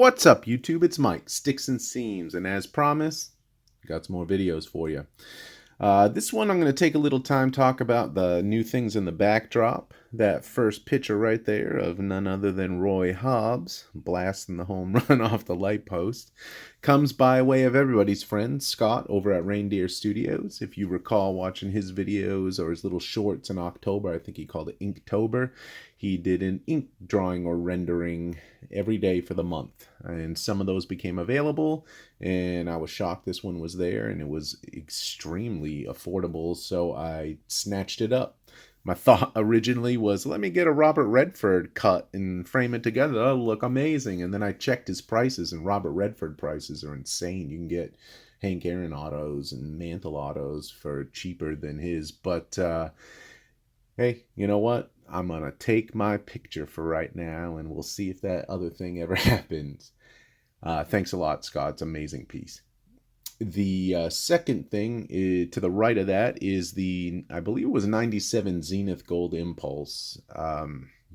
What's up, YouTube? It's Mike, Sticks and Seams, and as promised, got some more videos for you. This one I'm going to take a little time talk about the new things in the backdrop. That first picture right there of none other than Roy Hobbs blasting the home run off the light post comes by way of everybody's friend Scott over at Reindeer Studios. If you recall watching his videos or his little shorts in October, I think he called it Inktober, he did an ink drawing or rendering every day for the month, and some of those became available, and I was shocked this one was there, and it was extremely affordable, so I snatched it up. My thought originally was, let me get a Robert Redford cut and frame it together. That'll look amazing. And then I checked his prices, and Robert Redford prices are insane. You can get Hank Aaron autos and Mantle autos for cheaper than his. But hey, you know what? I'm going to take my picture for right now, and we'll see if that other thing ever happens. Thanks a lot, Scott. It's an amazing piece. The second thing to the right of that is I believe it was 97 Zenith Gold Impulse.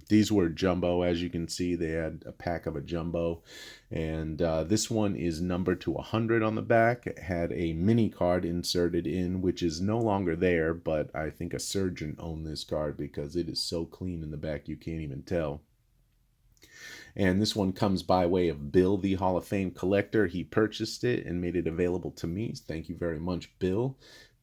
These were jumbo, as you can see. They had a pack of a jumbo. And this one is numbered to 100 on the back. It had a mini card inserted in, which is no longer there, but I think a surgeon owned this card because it is so clean in the back you can't even tell. And this one comes by way of Bill, the Hall of Fame collector. He purchased it and made it available to me. Thank you very much, Bill.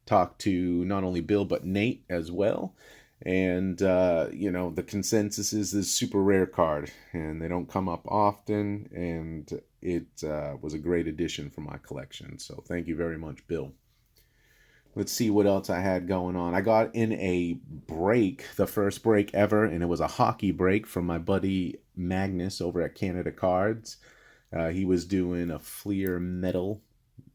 Talked to not only Bill, but Nate as well. And, the consensus is this super rare card, and they don't come up often, and it was a great addition for my collection. So thank you very much, Bill. Let's see what else I had going on. I got in a break, the first break ever, and it was a hockey break from my buddy Magnus over at Canada Cards. He was doing a Fleer Metal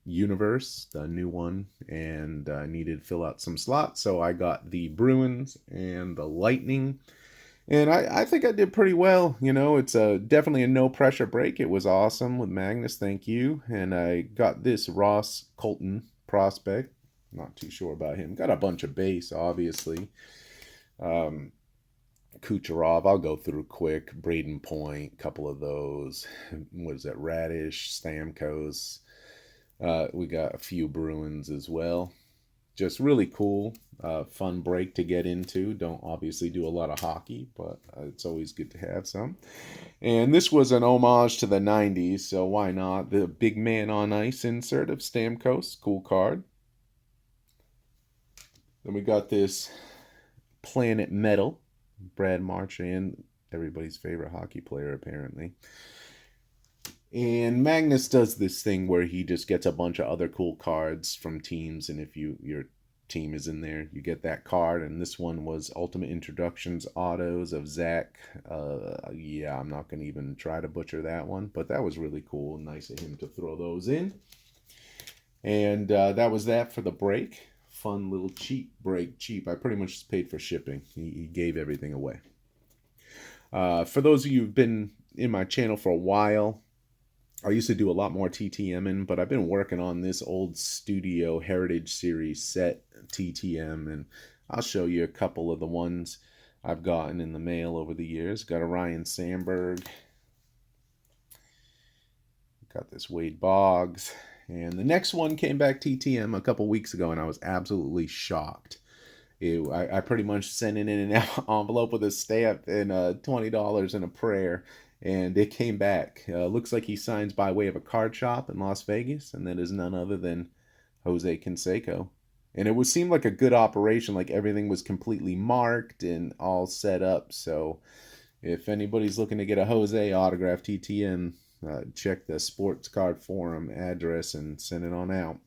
Universe, the new one, and needed to fill out some slots, so I got the Bruins and the Lightning. And I think I did pretty well. It's definitely a no-pressure break. It was awesome with Magnus, thank you. And I got this Ross Colton prospect. Not too sure about him. Got a bunch of base, obviously. Kucherov, I'll go through quick. Braden Point, couple of those. What is that? Radish, Stamkos. We got a few Bruins as well. Just really cool, fun break to get into. Don't obviously do a lot of hockey, but it's always good to have some. And this was an homage to the 90s, so why not? The Big Man on Ice insert of Stamkos. Cool card. Then we got this Planet Metal, Brad Marchand, everybody's favorite hockey player apparently. And Magnus does this thing where he just gets a bunch of other cool cards from teams, and if your team is in there, you get that card. And this one was Ultimate Introductions autos of Zach. I'm not going to even try to butcher that one, but that was really cool. Nice of him to throw those in. And that was that for the break. Fun little cheap break. Cheap. I pretty much just paid for shipping. He gave everything away. For those of you who've been in my channel for a while, I used to do a lot more TTMing, but I've been working on this old Studio Heritage Series set TTM, and I'll show you a couple of the ones I've gotten in the mail over the years. Got a Ryan Sandberg. Got this Wade Boggs. And the next one came back TTM a couple weeks ago, and I was absolutely shocked. I pretty much sent it in an envelope with a stamp and $20 and a prayer, and it came back. Looks like he signs by way of a card shop in Las Vegas, and that is none other than Jose Canseco. And it seemed like a good operation, like everything was completely marked and all set up. So if anybody's looking to get a Jose autograph TTM, check the Sports Card Forum address and send it on out.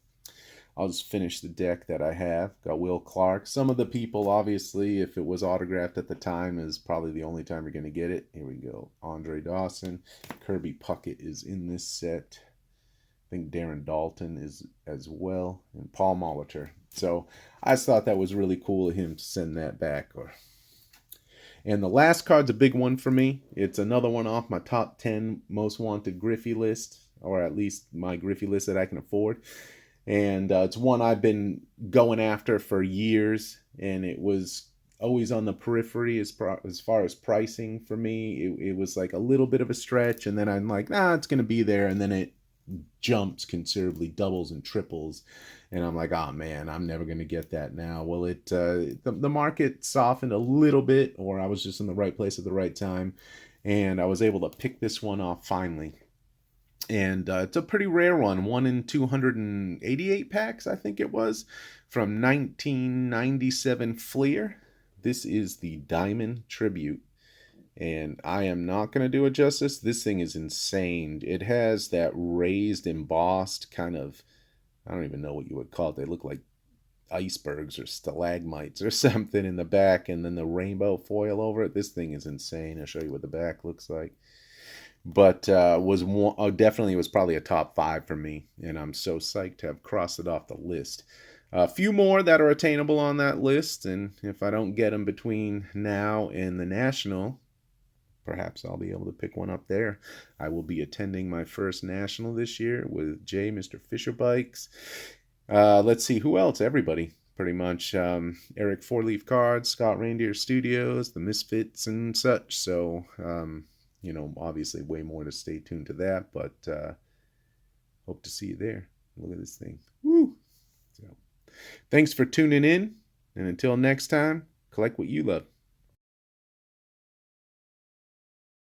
I'll just finish the deck that I have. Got Will Clark. Some of the people, obviously, if it was autographed at the time, is probably the only time you're going to get it. Here we go. Andre Dawson. Kirby Puckett is in this set. I think Darren Dalton is as well. And Paul Molitor. So I just thought that was really cool of him to send that back. And the last card's a big one for me. It's another one off my top 10 most wanted Griffey list, or at least my Griffey list that I can afford. And it's one I've been going after for years, and it was always on the periphery as far as pricing for me. It was like a little bit of a stretch, and then I'm like, nah, it's gonna be there, and then it jumps considerably, doubles and triples, and I'm like, oh man, I'm never gonna get that now. Well, the market softened a little bit, or I was just in the right place at the right time, and I was able to pick this one off finally. And it's a pretty rare one in 288 packs, I think it was, from 1997 Fleer. This is the Diamond Tribute, and I am not going to do it justice. This thing is insane. It has that raised, embossed kind of, I don't even know what you would call it. They look like icebergs or stalagmites or something in the back, and then the rainbow foil over it. This thing is insane. I'll show you what the back looks like. But was one, definitely was probably a top 5 for me, and I'm so psyched to have crossed it off the list. A few more that are attainable on that list, and if I don't get them between now and the National, perhaps I'll be able to pick one up there. I will be attending my first National this year with Jay, Mr. Fisher Bikes. Let's see, who else? Everybody, pretty much. Eric Four Leaf Cards, Scott Reindeer Studios, the Misfits, and such. So, obviously way more to stay tuned to that, but hope to see you there. Look at this thing. Woo! So, thanks for tuning in, and until next time, collect what you love.